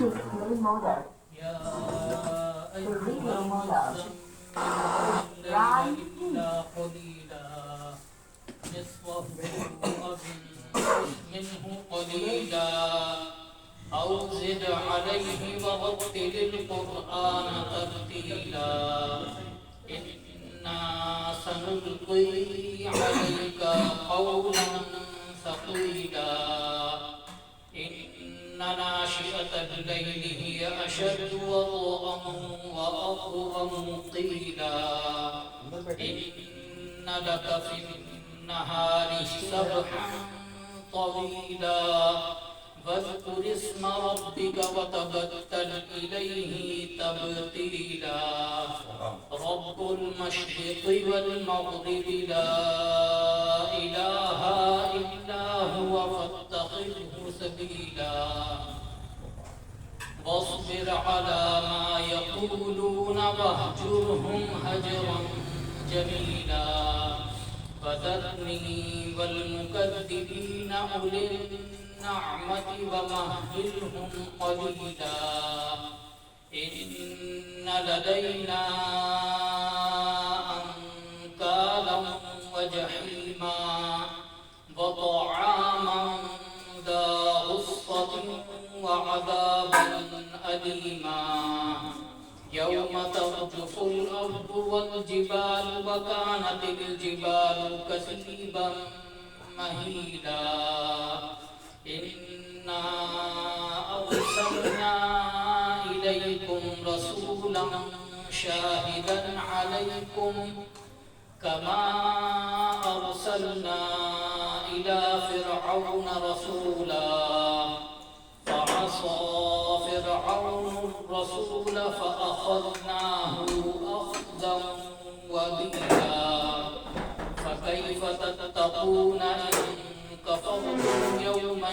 يا أيها المزمل الليل إلا قليلا نصفه أو منه قليلا أو زد عليه ورتل القرآن ترتيلا إنا سنلقي عليك قولا ثقيلا إن ناشئة الليل هي أشد وطئا وأقوم قيلا إن لك في النهار سبحا طويلا واذكر اسم ربك وتبتل إليه تبتيلا رب المشرق والمغرب لا إله إلا هو فاتخذه سبيلا واصبر على ما يقولون واهجرهم هجرا جميلا فذرني والمكذبين أولي النعمة ومهلهم قليلا إن لدينا أنكالا وجحيما وطعاما ذا غصة وعذابا أليما يوم ترجف الأرض والجبال وكانت الجبال كثيبا مهيلا إنا أرسلنا إليكم رسولا شاهدا عليكم كما أرسلنا إلى فرعون رسولا فعصى فرعون الرسول فأخذناه أخذا وبيلا فكيف تتقون إن كفرتم يوما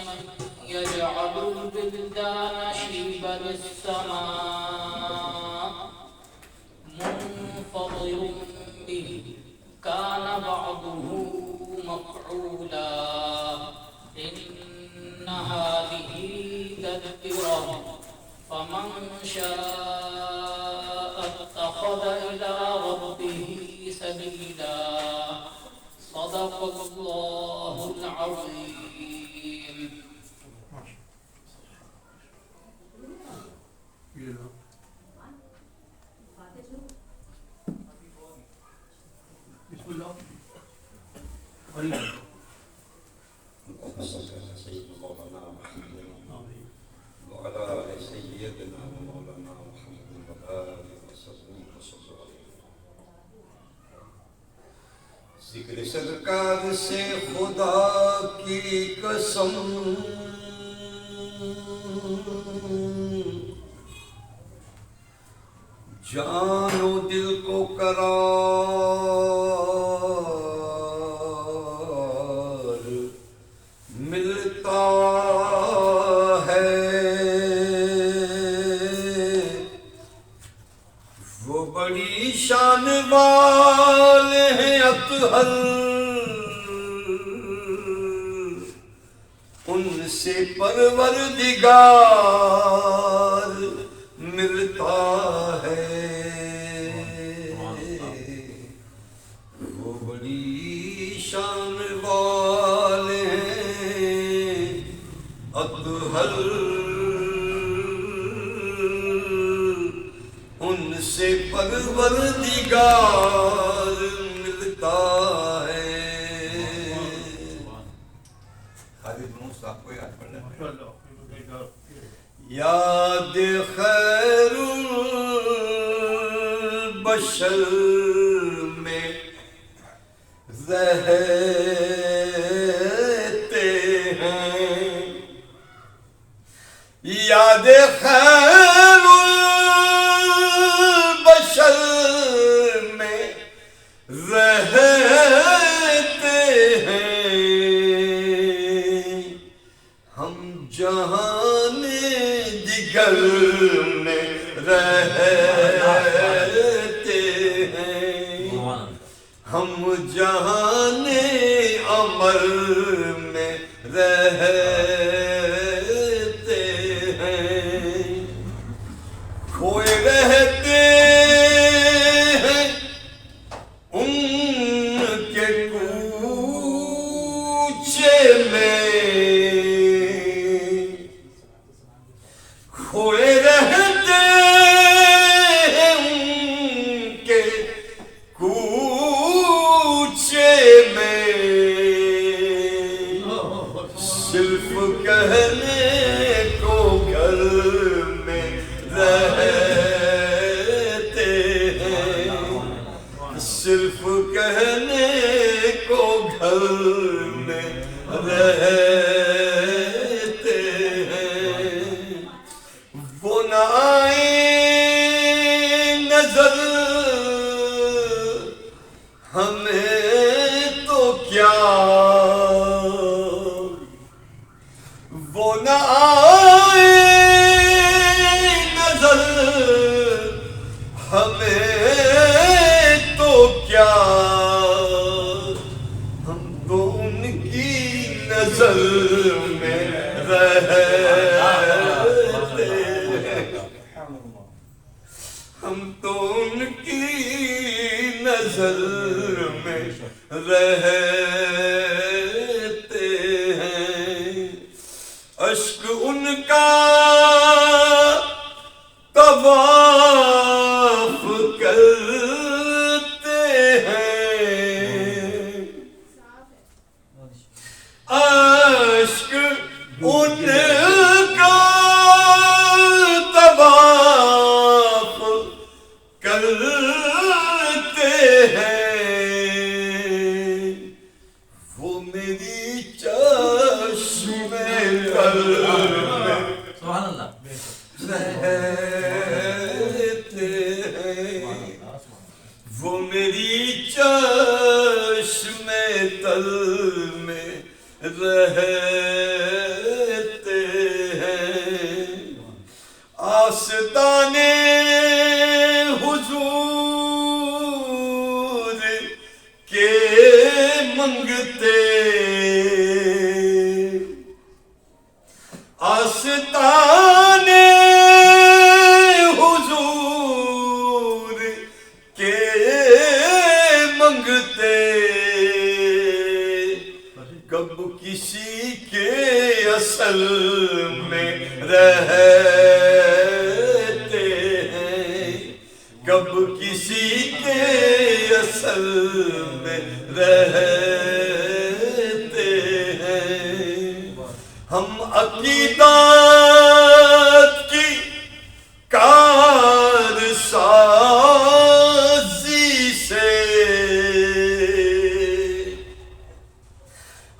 يجعل البلدان شيبا السماء منفطر به كان بعضه مفعولا إن هذه تذكرة فمن شاء اتخذ إلى ربه سبيلا صدق الله العظيم. بسم الله. وعلى آل سيدنا مولانا محمد وآله وصحبه وسلم. ذکر سرکار سے خدا کی قسم جان و دل کو قرار ملتا ہے وہ بڑی شان والے ہیں اطہر ان سے پروردگار ملتا ہے وہ بڑی شان والے ہیں اطہر ان سے پروردگار ملتا ہے. خالد موسیٰ آپ کو یاد پڑھنا ہے. یاد خیر البشر میں رہتے ہیں یاد خیر البشر میں رہتے ہیں ہم جہان دیگر میں رہتے ہیں ہم جہان امر میں رہتے ہیں عمر میں رہتے ہیں، وہ نہ آئے نظر ہمیں تو کیا، وہ نہ آئے نظر ہمیں تو کیا، ہم تو ان کی نظر میں رہتے ہیں، ہم تو ان کی نظر میں رہتے ہیں، اشک ان کا طواف کرتے ہیں، اشک ان کا طواف کرتے ہیں، وہ میری چشم تر میں سبحان اللہ، رہتے ہیں، وہ میری چشم تر میں رہتے ہیں، آستانے حضور کے منگتے، آستانے حضور کے منگتے، کب کسی کے اصل میں رہتے ہیں، کب کسی کے اصل میں رہتے ہیں، ہم عقیدت کی کارسازی سے،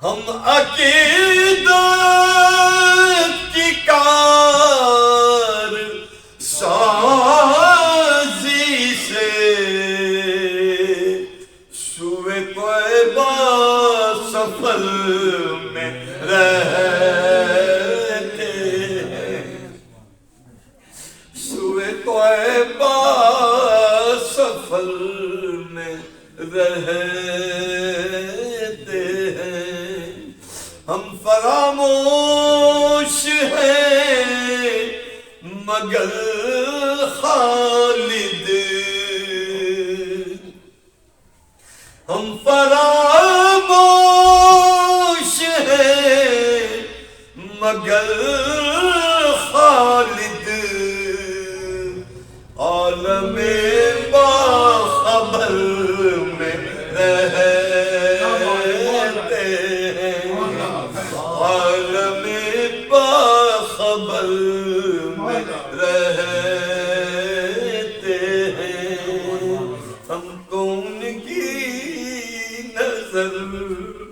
ہم عقیدت کی کارسازی سے سوئے طیبہ سفر میں رہتے ہیں، سوئے طیبہ سفر میں رہتے ہیں، ہم فراموش ہیں مگر خالد، ہم فراموش ہیں مگر خالد، عالم باخبر میں رہتے ہیں، عالم باخبر میں رہتے ہیں، ہم تو ان کی نظر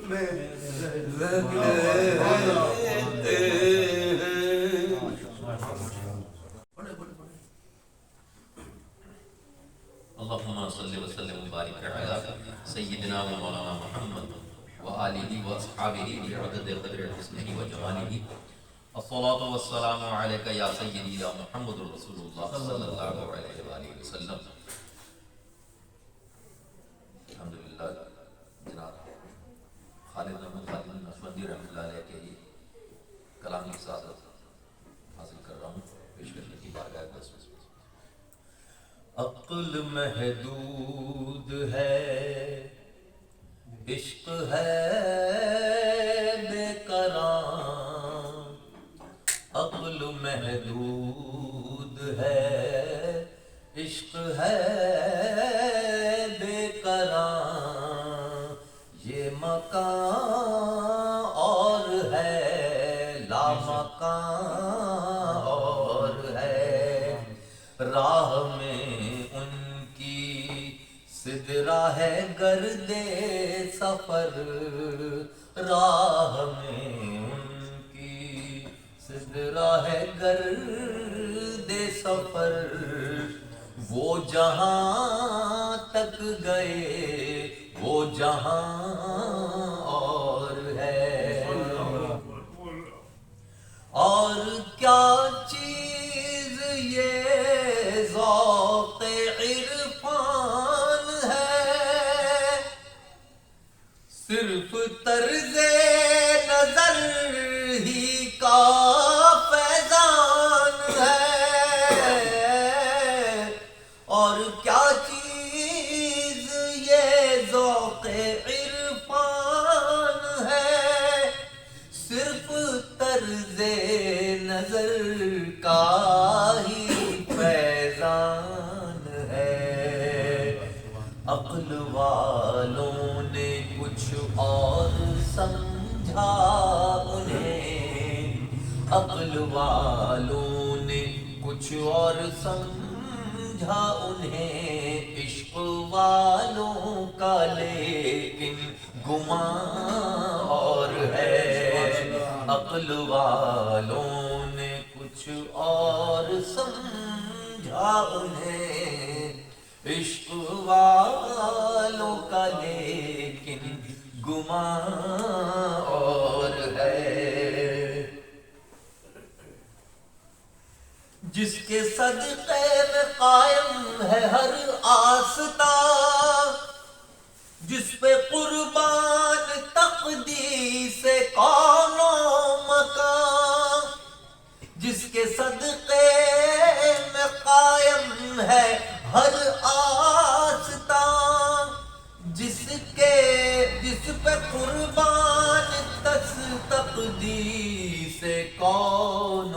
میں رہتے ہیں۔ اللہم صلی وسلم وبارک علی سیدنا و مولانا محمد وآلہ واصحابہ بعدد قدر حسنہ و جمالہ، الصلاۃ والسلام علیک یا سیدی یا محمد رسول اللہ صلی اللہ علیہ وآلہ وسلم۔ الحمدللہ جناب خالد احمد خالد نقشبندی رحمۃ اللہ علیہ کے کلام کی سعادت حاصل کر رہا ہوں، پیش کرنے کی بارگاہ اقدس میں۔ عقل محدود ہے، عشق ہے بے قرار، عقل محدود ہے، عشق ہے بے قرار، یہ مکان اور ہے لامکان اور ہے، راہ میں ان کی سدرات راہ گرد سفر راہ میں ان کی، سدرا ہے گرد سفر وہ جہاں تک گئے وہ جہاں اور ہے، اور کیا چیز یہ ذوق عرفان ہے، صرف طرز نظر ہی کا فیضان ہے، اور کیا چیز یہ ذوق عرفان ہے، صرف طرز نظر کا ہی فیضان ہے، عقل والوں نے کچھ اور سمجھا انہیں، عقل والوں نے کچھ اور سمجھا انہیں، عشق والوں کا لیکن گمان اور ہے، عقل والوں نے کچھ اور سمجھا انہیں، عشق والوں کا لیکن گمان اور ہے، جس کے صدقے میں قائم ہے ہر آستان، جس پہ قربان تقدیس کون و مکان، جس کے صدقے میں قائم ہے ہر آستان، جس پہ قربان تقدیس کون و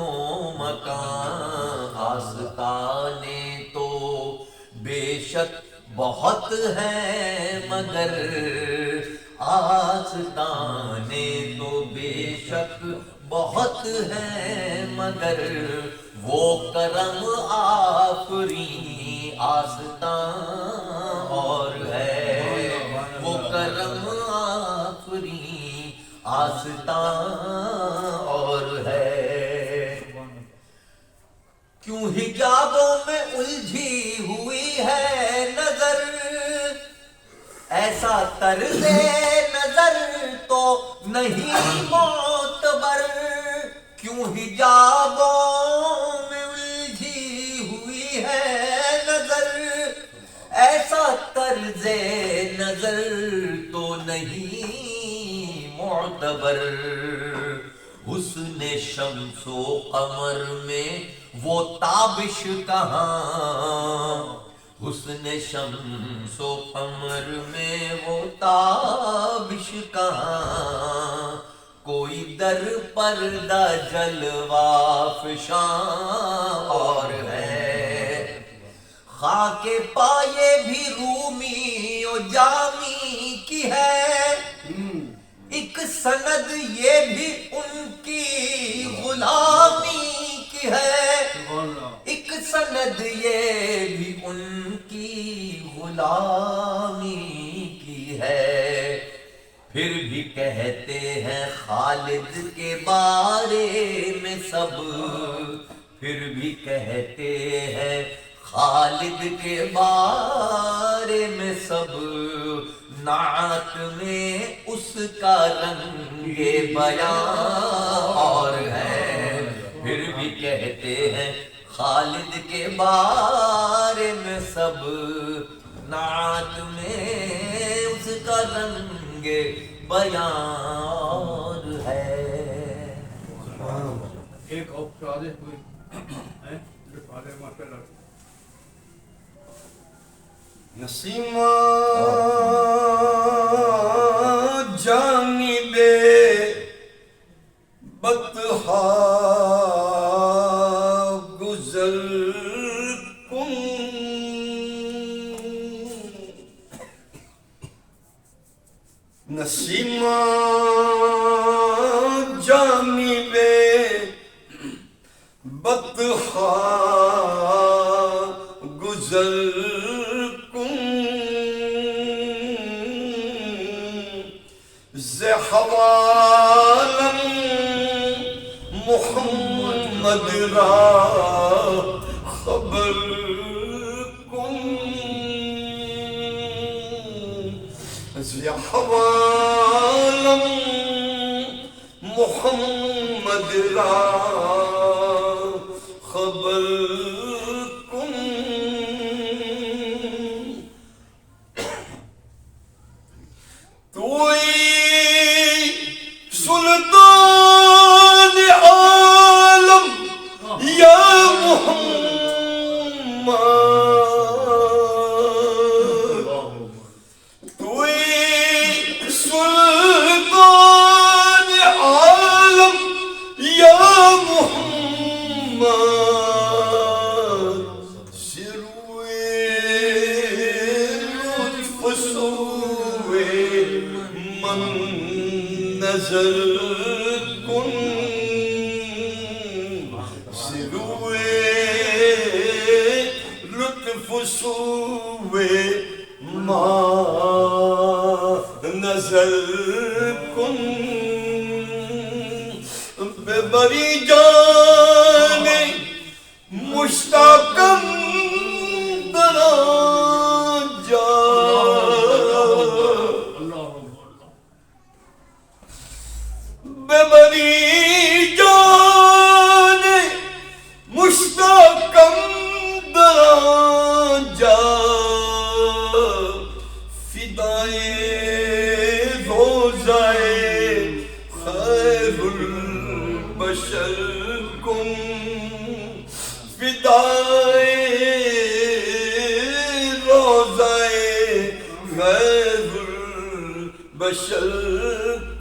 مکان، آستانے تو بے شک بہت ہیں مگر، آستانے تو بے شک بہت ہیں مگر، وہ کرم آفریں آستان اور ہے، وہ کرم آفریں آستان اور ہے، کیوں حجابوں میں الجھی ہوئی ہے نظر، ایسا طرز نظر تو نہیں معتبر، کیوں حجابوں میں الجھی ہوئی ہے نظر، ایسا طرز نظر تو نہیں معتبر، حسن شمس و قمر میں وہ تابش کہاں، حسن شمس و قمر میں وہ تابش کہاں، کوئی در پردہ جلوہ فشاں اور ہے، خاک پائے بھی رومی و جامی کی ہے، ایک سند یہ بھی ان کی غلامی کی ہے، ایک سند یہ بھی ان کی غلامی کی ہے، پھر بھی کہتے ہیں خالد کے بارے میں سب، پھر بھی کہتے ہیں خالد کے بارے میں سب، نعت میں اس کا رنگ بیان اور ہے، پھر بھی کہتے ہیں خالد کے بارے میں سب، نعت میں اس کا رنگ بیان ہے۔ ایک اور نسیمہ جانب بطحا گزر کن، نسیمہ جانب بطحا گزر کن، محمد را خبر کن زی حوالم محمد را خبر کن توئی سلطان عالم یا محمد توئی سلطان عالم یا محمد سروے لطف سوے من نظر کن سروے لطف سوے ما نظر کن بے بری جان مشتاقم درا جا بے بری جان مشتاقم درا جا فدائے روزائے خیر البشر کن فدائے روزائے خیر البشر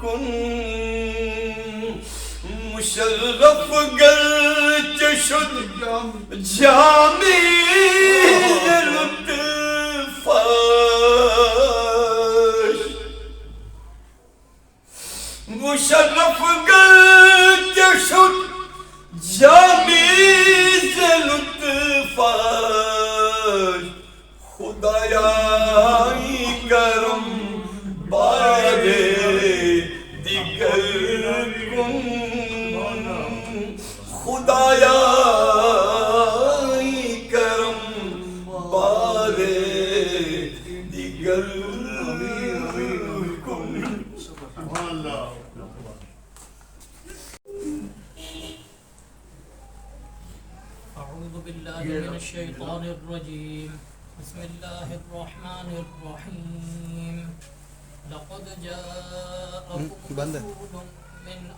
کن مشرف گرچہ شد جامی لطفش مشرف گرچہ شد جامی لطفش خدایائی کرم بارے دیگر کن خدایائی کرم بارے دیگر کن أعوذ بالله من الشيطان الرجيم بسم الله الرحمن الرحيم لقد جاءكم رسول من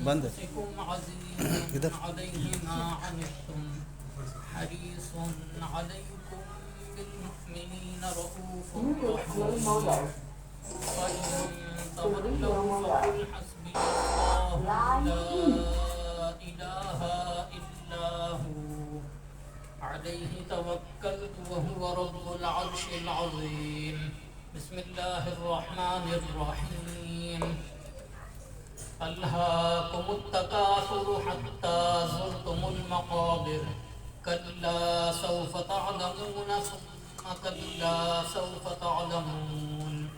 أنفسكم عزيز عليه ما عنتم حريص عليكم بالمؤمنين رؤوف رحيم وإن تولوا فقل حسبي الله لا إله إلا هو عليه توكلت وهو رب العرش العظيم بسم الله الرحمن الرحيم ألهاكم التكاثر حتى زرتم المقابر كلا سوف تعلمون ثم كلا سوف تعلمون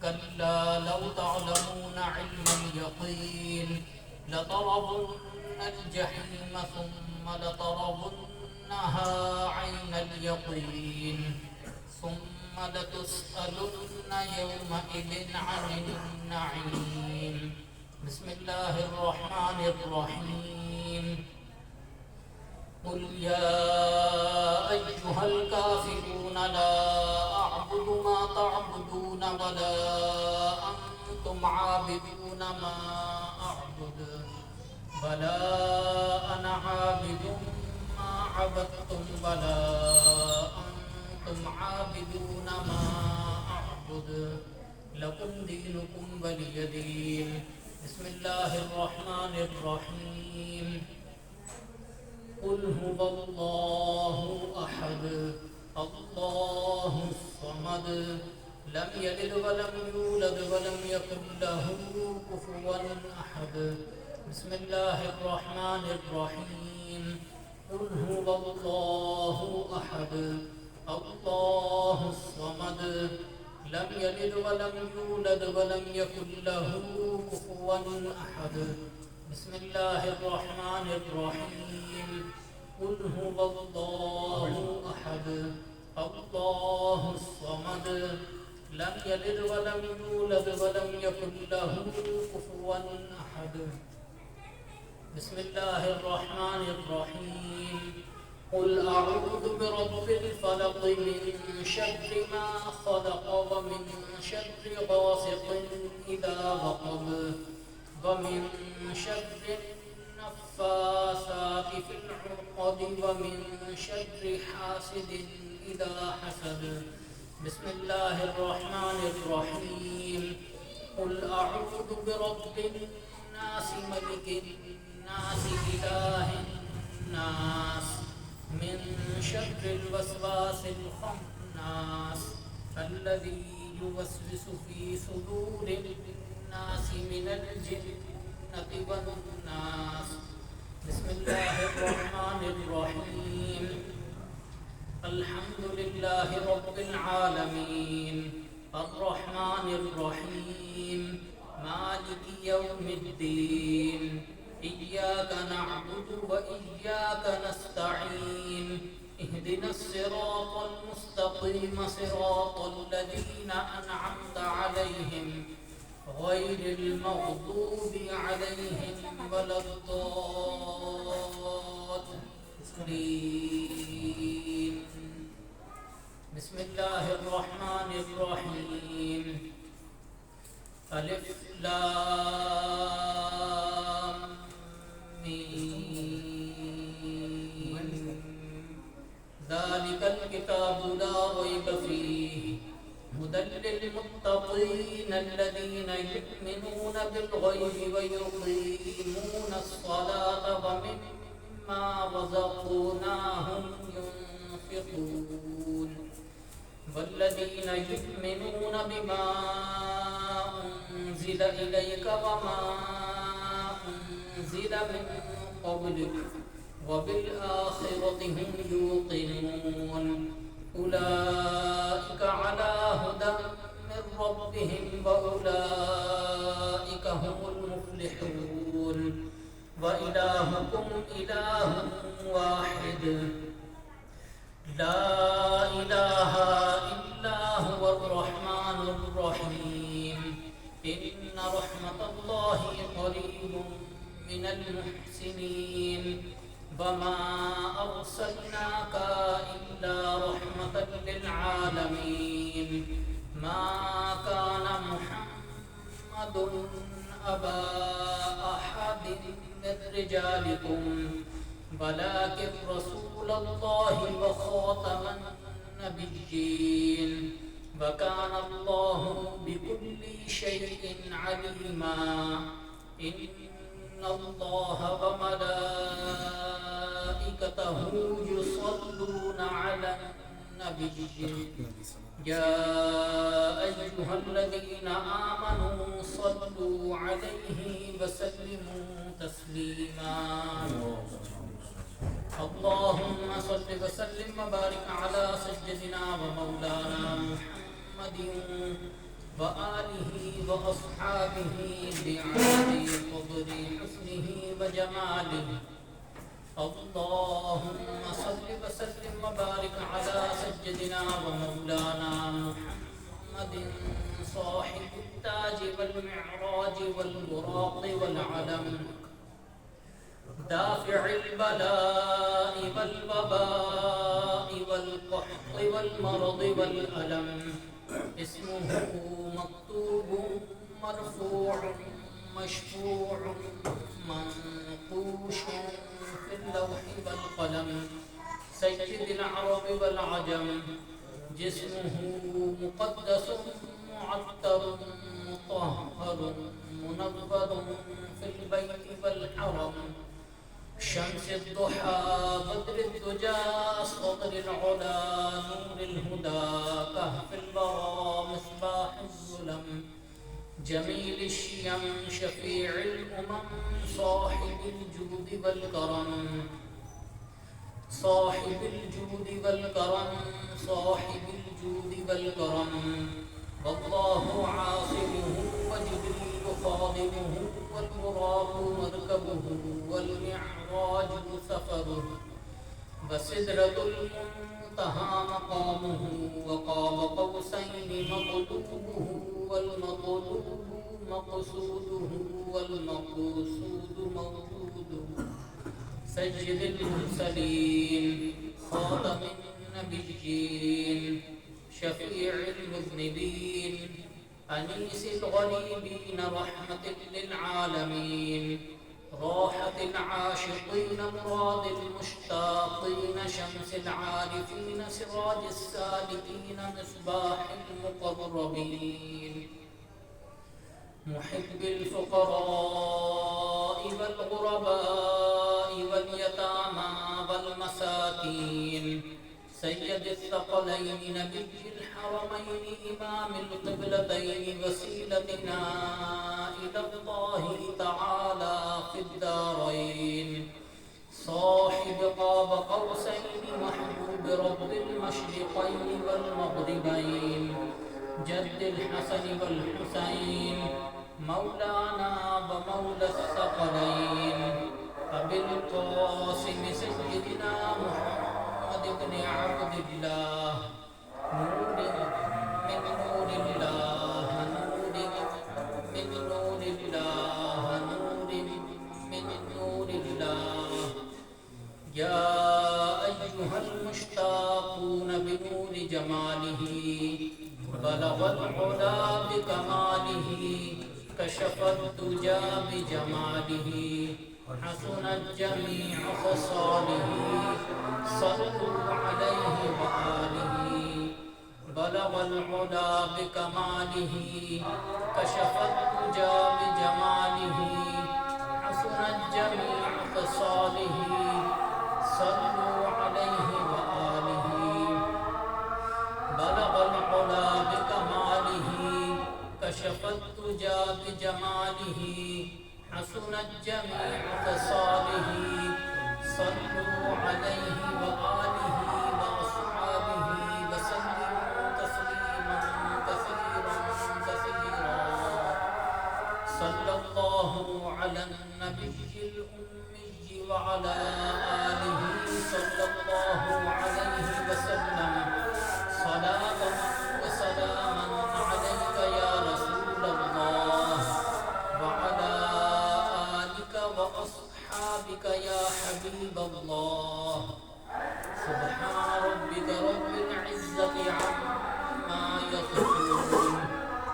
كلا لو تعلمون علم اليقين لترون الجحيم ثم لترونها عين اليقين ثم لتسألن يومئذ عن النعيم بسم الله الرحمن الرحيم قل يا أيها الكافرون لا أعبد ما تعبدون ولا أنتم عابدون ما أعبد ولا أنا عابد ما عبدتم ولا أنتم عابدون ما أعبد لكم دينكم ولي دين بسم الله الرحمن الرحيم قل هو الله أحد الله الصمد لم يلد ولم يولد ولم يكن له كفوا أحد بسم الله الرحمن الرحيم قل هو الله أحد الله الصمد لم يلد ولم يولد ولم يكن له كفوا أحد بسم الله الرحمن الرحيم قل هو الله أحد الله الصمد لم يلد ولم يولد ولم يكن له كفوا أحد بسم الله الرحمن الرحيم قل أعوذ برب الفلق من شر ما خلق ومن شر غاسق إذا وقب ومن شر النفاثات في العقد ومن شر حاسد إذا حسد بسم الله الرحمن الرحيم قل أعوذ برب الناس ملك الناس إله الناس من شر الوسواس الخناس الذي يوسوس في صدور الناس من الجنة والناس بسم الله الرحمن الرحيم الحمد لله رب العالمين الرحمن الرحيم مالك يوم الدين إياك نعبد وإياك نستعين اهدنا الصراط المستقيم صراط الذين أنعمت عليهم غير المغضوب عليهم ولا الضالين بسم الله الرحمن الرحيم ألف لام ميم ذلك الكتاب لا ريب فيه هدى للمتقين الذين يؤمنون بالغيب ويقيمون الصلاة ومما رزقناهم ينفقون والذين يؤمنون بما أنزل إليك وما أنزل من قبلك وبالآخرة هم يوقنون أولئك على هدى من ربهم وأولئك هم المفلحون وإلهكم إله واحد لا إله إلا هو الرحمن الرحيم إن رحمة الله قريب من المحسنين وما أرسلناك إلا رحمة للعالمين ما كان محمد أبا أحد من رجالكم ولكن رسول الله وخاتم النبيين وكان الله بكل شيء عليما إن الله وملائكته يصلون على النبي يا أيها الذين آمنوا صلوا عليه وسلموا تسليما اللهم صل وسلم وبارك على سيدنا ومولانا محمد وآله وأصحابه بعدد قدر حسنه وجماله اللهم صل وسلم وبارك على سيدنا ومولانا محمد صاحب التاج والمعراج والبراق والعلم دافع البلاء والوباء والقحط والمرض والألم اسمه مكتوب مرفوع مشفوع منقوش في اللوح والقلم سيد العرب والعجم جسمه مقدس معطر مطهر منور في البيت والحرم شمس الضحى بدر الدجى صدر العلا نور الهدى كهف الورى مصباح الظلم جميل الشيم شفيع الأمم صاحب الجود والكرم صاحب الجود والكرم صاحب الجود والكرم والله عاصمه وجبريل خادمه والبراق مركبه والمعراج سفره وسدرة المنتهى مقامه وقاب قوسين مطلوبه والمطلوب مقصوده والمقصود موجوده سيد المرسلين خاتم النبيين شفيع المذنبين أنيس الغريبين رحمة للعالمين راحة العاشقين مراد المشتاقين شمس العارفين سراج السالكين مصباح المقربين محب الفقراء والغرباء واليتامى والمساكين سيد الثقلين نبي الحرمين إمام القبلتين وسيلتنا إلى الله تعالى في الدارين صاحب قاب قوسين محبوب رب المشرقين والمغربين جد الحسن والحسين مولانا ومولى الثقلين أبي القاسم سيدنا محمد بن عبد الله نور من نور الله نور من نور الله نور من نور الله يا أيها المشتاقون بنور جماله بلغ العلا بكماله كشف الدجى بجماله حسنت جميع خصاله صلوا عليه وآله بلغ العلا بكماله كشف الدجى بجماله حسنت جميع خصاله صلوا عليه وآله بلغ العلا بكماله كشف الدجى بجماله حسنت جميع خصاله صلوا عليه وآله وأصحابه وسلموا تسليما كثيرا كثيرا صلى الله على النبي الأمي وعلى آله صلى الله عليه وسلم صلاة وسلاما عليك يا رسول الله وعلى آلك وأصحابك يا حبيب الله سبحان ربك رب العزة عما يصفون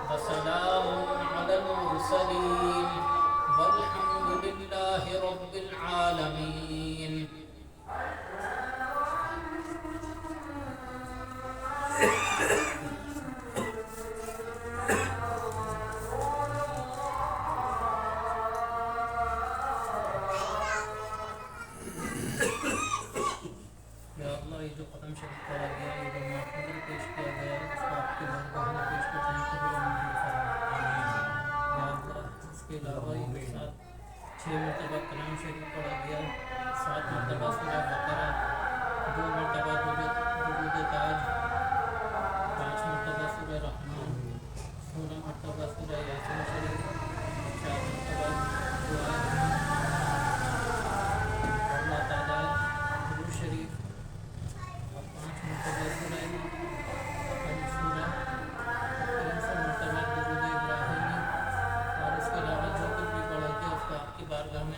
وسلام على المرسلين والحمد لله رب العالمين جو ختم شریف پڑھا گیا یہ جو محفوظ پیش کیا گیا اس کو آپ کی بارگاہ میں پیش کرتے ہیں قبول و منظور فرمائے یا اللہ اس کے علاوہ ایک ساتھ 6 مرتبہ کلام شریف پڑھا گیا 7 مرتبہ سورہ بقرہ 2 مرتبہ درود تاج 5 مرتبہ سورہ رحمان 16 مرتبہ سورہ یاسین شریف 4 مرتبہ دعا اللہ تعالیٰ درود شریف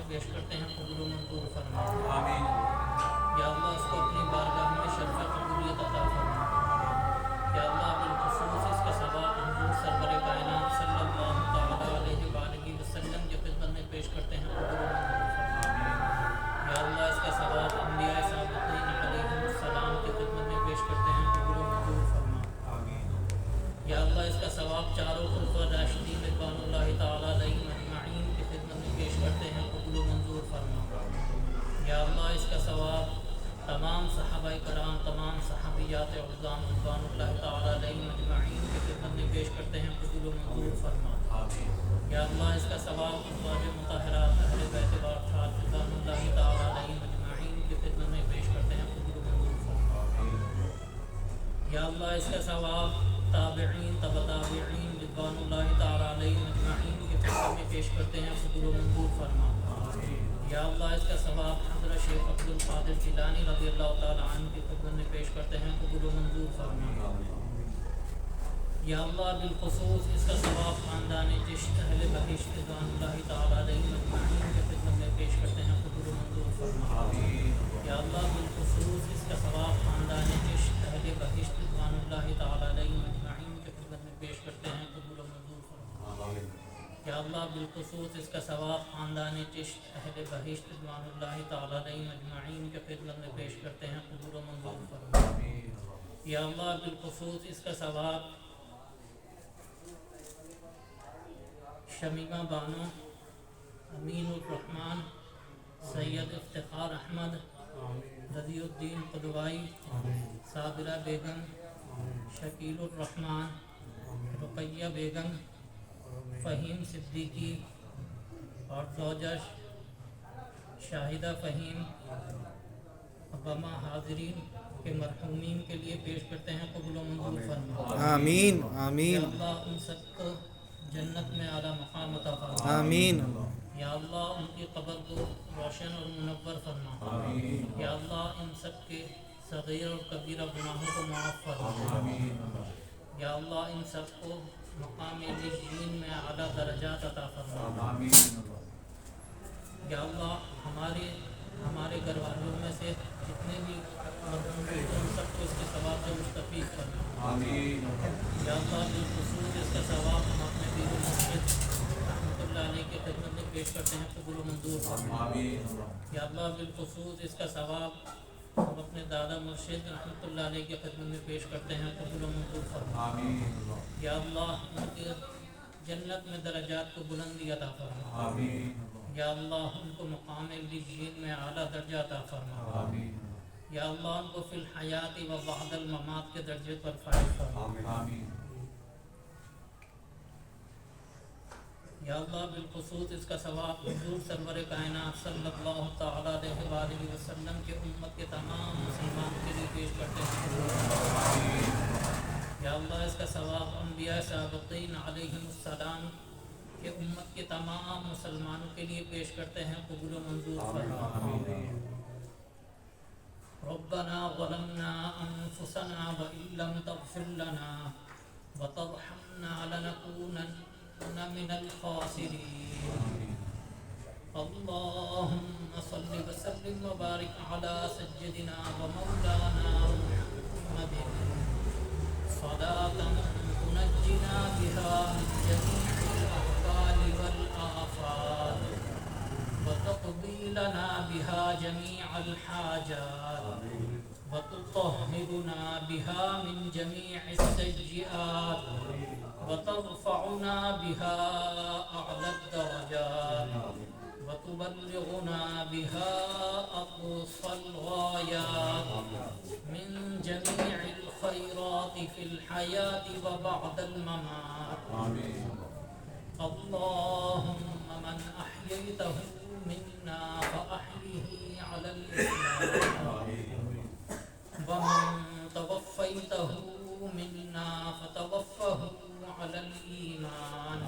پیش کرتے ہیں قبول و منظور فرما آمین یا اللہ اس کو اپنی بارگاہ میں شرف قبولیت عطا فرما یا اللہ بالخصوص اس کا ثواب حضور سرور کائنات صلی اللہ تعالی علیہ وآلہ وسلم کی خدمت میں پیش کرتے ہیں قبول و منظور فرما یا اللہ اس کا ثواب انبیاء سابقین علیہم السلام کی خدمت میں پیش کرتے ہیں قبول و منظور فرما آمین یا اللہ اس کا ثواب چاروں خلفاء راشدین رضوان اللہ تعالی علیہم اجمعین کی خدمت میں پیش کرتے ہیں قبول و منظور فرما یا اللہ اس کا ثواب تمام صحابہ کرام تمام صحابیات عظام رضوان اللہ تعالی علیہم اجمعین کی خدمت میں پیش کرتے ہیں قبول و منظور فرما یا اللہ اس کا ثواب ازواج مطہرات اہل بیت بارتھات رضوان اللہ تعالی علیہم اجمعین کی خدمت میں پیش کرتے ہیں قبول و منظور فرما یا اللہ اس کا ثواب تابعین تبع تابعین رضوان اللہ تعالی علیہم اجمعین کے خدمت میں پیش کرتے ہیں قبول و منظور فرما۔ یا اللہ اس کا ثواب حضرت شیخ عبد القادر جیلانی رضی اللہ تعالی عنہ کی خدمت میں پیش کرتے ہیں قبول و منظور فرما۔ یا اللہ بالخصوص اس کا ثواب خاندان جشت اہل بہشت رضوان اللہ تعالی علیہم اجمعین کے خدمت میں پیش کرتے ہیں قبول و منظور فرما۔ یا اللہ بالخصوص اس کا ثواب خاندان جشت اہل بہشت رضوان اللہ تعالی علیہم اجمعین کے خدمت میں پیش کرتے ہیں قبول و منظور فرما۔ یا اللہ بالخصوص اس کا ثواب خاندان جشت اہل بہشت رضوان اللہ تعالی علیہم اجمعین کے خدمت میں پیش کرتے ہیں قبول و منظور فرما۔ یا اللہ بالخصوص اس کا ثواب شمیمہ بانو، امین الرحمن، سید افتخار احمد، رضی الدین قدوائی، صابرہ بیگم، شکیل الرحمن، رقیہ بیگم، فہیم صدیقی اور زوجہ شاہدہ فہیم ابما حاضرین کے مرحومین کے لیے پیش کرتے ہیں قبول و منظور فرما۔ آمین یا آمین اللہ ان سب کو جنت میں اعلیٰ مقام عطا فرما۔ آمین یا اللہ ان کی قبر کو روشن اور منور فرما۔ یا اللہ ان سب کے صغیر اور کبیرہ گناہوں کو معاف فرما۔ یا اللہ ان سب کو مقام علیین میں اعلیٰ درجات عطا فرما۔ یا اللہ ہمارے گھر والوں میں سے جتنے بھی مرحوم ہیں ان سب کو اس کے ثواب سے مستفید کرنا۔ یا اللہ بالخصوص اس کا ثواب ہم اپنے پیر و مرشد رحمۃ اللہ علیہ کی خدمت میں پیش کرتے ہیں قبول و منظور فرما۔ یا اللہ بالخصوص اس کا ثواب ہم اپنے دادا مرشد رحمۃ اللہ علیہ کی خدمت میں پیش کرتے ہیں قبول و منظور فرما۔ یا اللہ ان کے جنت میں درجات کو بلندی عطا فرما۔ یا اللہ ان کو مقام علیین میں اعلیٰ درجہ عطا فرما۔ یا اللہ ان کو فی الحیات و بعد الممات کے درجے پر فائز فرما۔ یا اللہ بالخصوص اس کا ثواب حضور سرور کائنات صلی اللہ تعالیٰ علیہ وآلہ وسلم کے امت کے تمام مسلمانوں کے لیے پیش کرتے ہیں۔ یا اللہ اس کا ثواب انبیاء سابقین علیہم السلام کہ امت کے تمام مسلمانوں کے لیے پیش کرتے ہیں قبول و منظور فرما۔ ربنا ظلمنا انفسنا وان لم تغفر لنا وترحمنا لنكونن من الخاسرين۔ اللهم صل وسلم وبارك على سيدنا ومولانا محمد صلاة تنجنا بها من جميع الأهوال والآفات وتقضي لنا بها جميع الحاجات وتطهرنا بها من جميع السيئات وترفعنا بها أعلى الدرجات وتبلغنا بها أقصى الغايات من جميع الخيرات في الحياة وبعد الممات۔ اللهم من أحييته منا فأحيه على الإسلام ومن توفيته منا فتوفه على الإيمان۔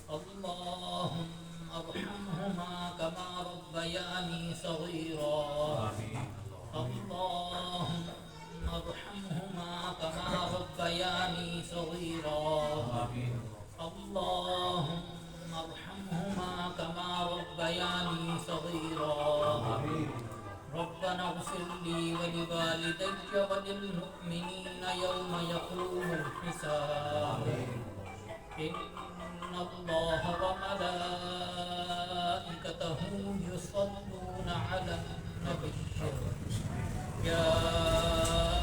اللهم ارحمهما كما ربياني صغيرا۔ اللهم ارحمهما كما ربياني صغيرا۔ اللهم ارحمهما كما ربياني صغيرا۔ ربنا اغفر لي ولوالدي وللمؤمنين يوم يقوم الحساب۔ إن الله وملائكته يصلون على النبي يا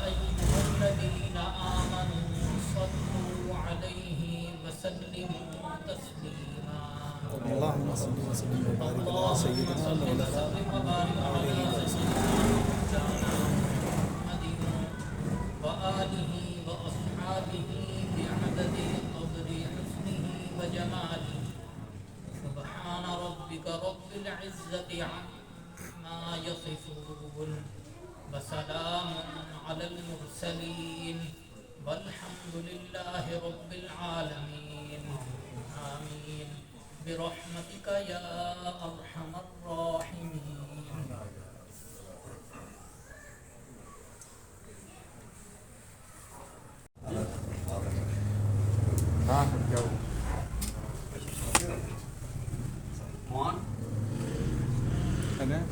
أيها الذين آمنوا صلوا عليه وسلموا تسليما۔ اللهم صل وسلم وبارك على سيدنا محمد وآله وأصحابه بعدد قدر حسنه وجماله۔ سبحان ربك رب العزة عما يصفون وسلام على المرسلين والحمد لله رب العالمين آمين برحمتك يا أرحم الراحمين.